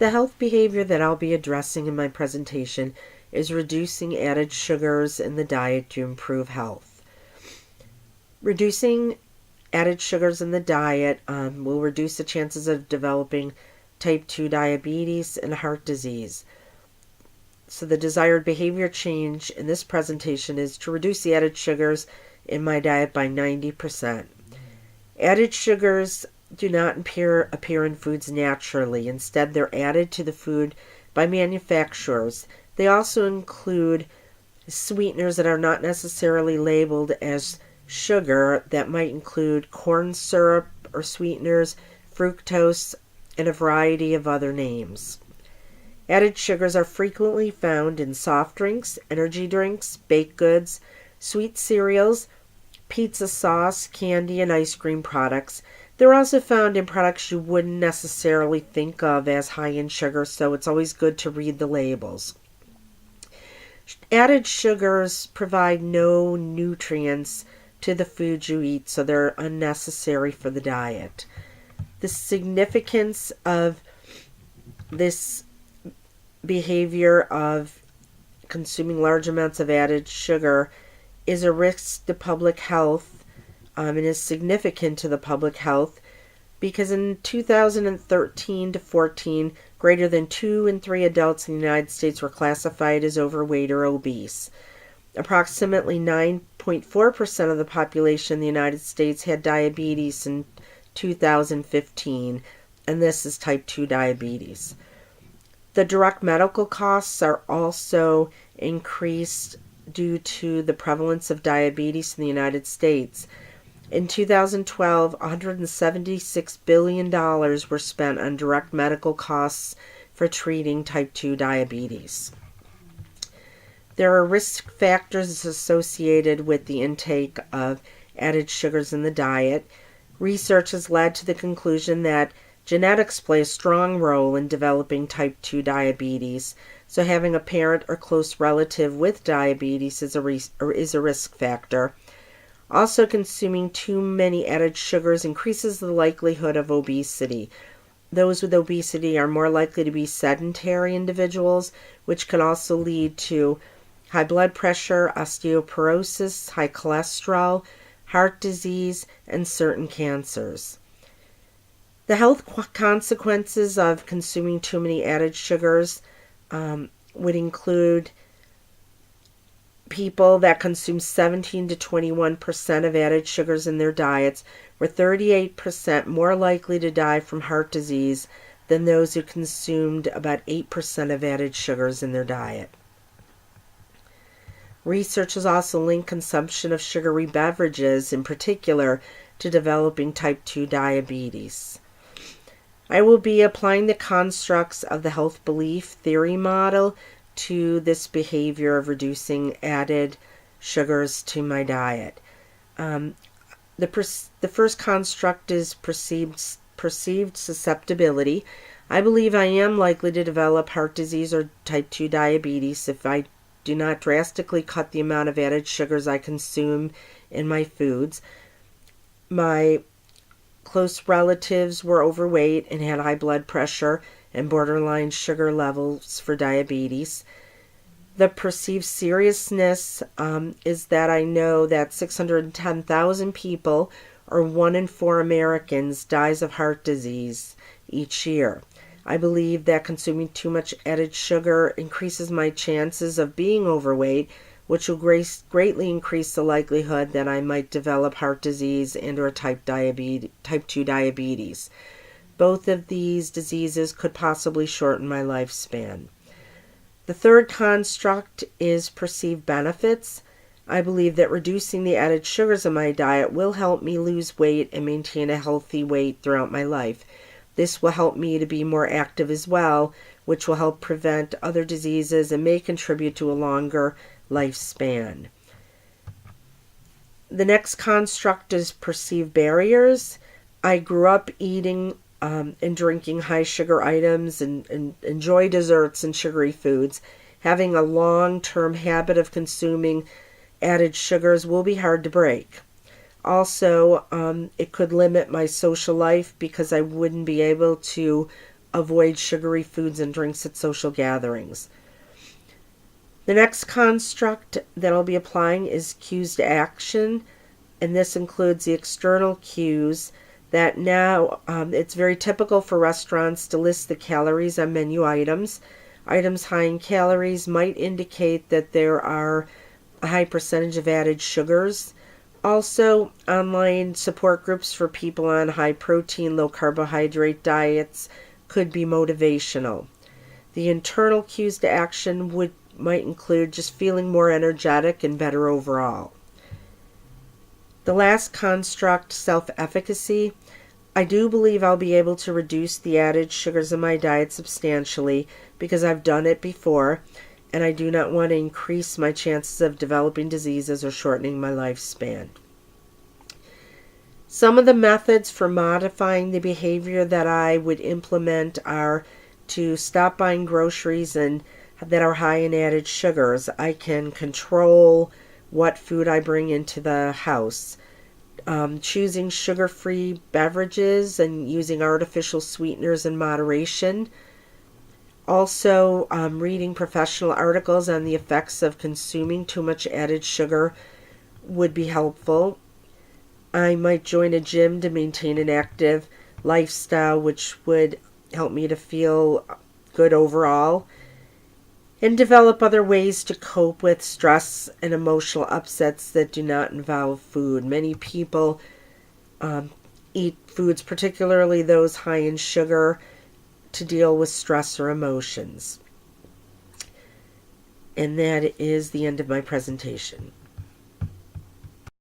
The health behavior that I'll be addressing in my presentation is reducing added sugars in the diet to improve health. Reducing added sugars in the diet will reduce the chances of developing type 2 diabetes and heart disease. So the desired behavior change in this presentation is to reduce the added sugars in my diet by 90%. Added sugars do not appear in foods naturally. Instead, they're added to the food by manufacturers. They also include sweeteners that are not necessarily labeled as sugar, that might include corn syrup or sweeteners, fructose, and a variety of other names. Added sugars are frequently found in soft drinks, energy drinks, baked goods, sweet cereals, pizza sauce, candy, and ice cream products. They're also found in products you wouldn't necessarily think of as high in sugar, so it's always good to read the labels. Added sugars provide no nutrients to the food you eat, so they're unnecessary for the diet. The significance of this behavior of consuming large amounts of added sugar is a risk to public health, and is significant to the public health because in 2013 to 14, greater than 2 in 3 adults in the United States were classified as overweight or obese. Approximately 9.4% of the population in the United States had diabetes in 2015, and this is type 2 diabetes. The direct medical costs are also increased due to the prevalence of diabetes in the United States. In 2012, $176 billion were spent on direct medical costs for treating type 2 diabetes. There are risk factors associated with the intake of added sugars in the diet. Research has led to the conclusion that genetics play a strong role in developing type 2 diabetes, so having a parent or close relative with diabetes is a risk factor. Also, consuming too many added sugars increases the likelihood of obesity. Those with obesity are more likely to be sedentary individuals, which can also lead to high blood pressure, osteoporosis, high cholesterol, heart disease, and certain cancers. The health consequences of consuming too many added sugars would include people that consume 17 to 21% of added sugars in their diets were 38% more likely to die from heart disease than those who consumed about 8% of added sugars in their diet. Research has also linked consumption of sugary beverages, in particular, to developing type 2 diabetes. I will be applying the constructs of the health belief theory model to this behavior of reducing added sugars to my diet. The first construct is perceived susceptibility. I believe I am likely to develop heart disease or type 2 diabetes if I do not drastically cut the amount of added sugars I consume in my foods. My close relatives were overweight and had high blood pressure and borderline sugar levels for diabetes. The perceived seriousness is that I know that 610,000 people, or 1 in 4 Americans, dies of heart disease each year. I believe that consuming too much added sugar increases my chances of being overweight, which will greatly increase the likelihood that I might develop heart disease and or type 2 diabetes. Both of these diseases could possibly shorten my lifespan. The third construct is perceived benefits. I believe that reducing the added sugars in my diet will help me lose weight and maintain a healthy weight throughout my life. This will help me to be more active as well, which will help prevent other diseases and may contribute to a longer lifespan. The next construct is perceived barriers. I grew up eating and drinking high sugar items and enjoy desserts and sugary foods. Having a long-term habit of consuming added sugars will be hard to break. Also, it could limit my social life because I wouldn't be able to avoid sugary foods and drinks at social gatherings. The next construct that I'll be applying is cues to action, and this includes the external cues that now it's very typical for restaurants to list the calories on menu items. Items high in calories might indicate that there are a high percentage of added sugars. Also, online support groups for people on high protein, low carbohydrate diets could be motivational. The internal cues to action might include just feeling more energetic and better overall. The last construct, self-efficacy. I do believe I'll be able to reduce the added sugars in my diet substantially because I've done it before, and I do not want to increase my chances of developing diseases or shortening my lifespan. Some of the methods for modifying the behavior that I would implement are to stop buying groceries that are high in added sugars. I can control what food I bring into the house. Choosing sugar-free beverages and using artificial sweeteners in moderation. Also, reading professional articles on the effects of consuming too much added sugar would be helpful. I might join a gym to maintain an active lifestyle, which would help me to feel good overall, and develop other ways to cope with stress and emotional upsets that do not involve food. Many people eat foods, particularly those high in sugar, to deal with stress or emotions. And that is the end of my presentation.